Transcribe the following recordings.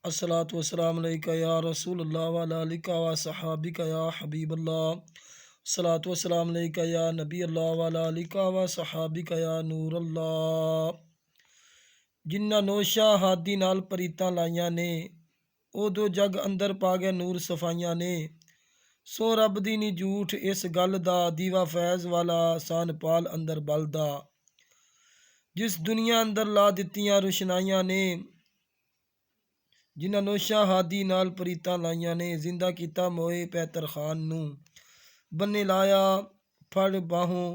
अस्सलातु वस्सलाम अलैका या रसूल अल्लाह व अला आलिका व सहाबिका या हबीब अल्लाह। अस्सलातु वस्सलाम अलैका या नबी अल्लाह व अला आलिका व सहाबिका या नूर अल्लाह। जिन्ना नोशा हादी नाल परीतां लाइयां ने, उदो जग अंदर पा गया नूर सफाइयां ने। सो रब दी नी झूठ इस गल दा, दीवा फैज़ वाला सान पाल अंदर बलदा। जिस दुनिया अंदर ला दित्तियां रोशनाइयां ने, जिन्हां नोशा हादी नाल परीतां लाइयां ने। जिंदा कीता मोए पैतर खान नू, बन्ने लाया फड़ बाहों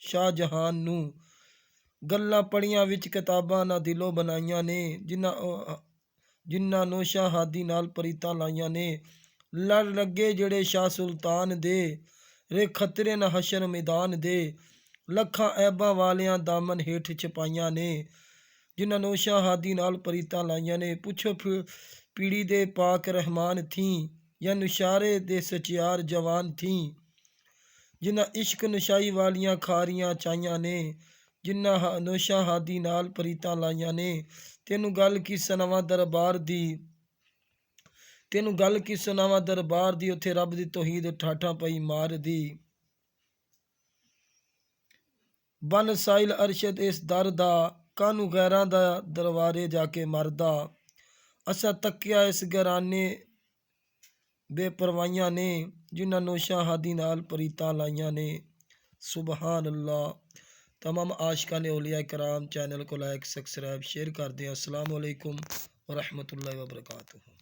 शाहजहान नू। गल्लां पढ़ियां विच किताबां ना दिलों बनाइयां ने, जिन्हां नोशा हादी नाल परीतां लाइयां ने। लड़ लगे जेड़े शाह सुल्तान दे, रे खतरे न हशर मैदान दे। लखां ऐबां वालियां दामन हेठ छपाइयां ने, जिन्हां नोशा हादी नाल परीतां लाइयां ने। पुछो पीड़ी दे पाक रहमान थी, या नुशारे दे सचियार जवान थी। जिन्हां इश्क नशाई वालियां खारियां चाइयां ने, जिन्हां नोशा हादी नाल परीतां लाइयां ने। तेनू गल की सुनावां दरबार दी, तेनू गल की सुनावां दरबार दी। उत्थे रब दी तौहीद ठाठां पई मार दी। बन साइल अरशद इस दर दा, कानू गैरां दा दरबारे जाके मरदा। असा तक्या इस घराने बेपरवाइयां ने, जिन्हां नोशा हादी नाल परीतां लाइयां ने। सुबहान अल्लाह। तमाम आशिकां ने औलिया कराम चैनल को लाइक सब्सक्राइब शेयर कर दें। अस्सलाम वालेकुम व रहमतुल्लाहि व बरकातुहू।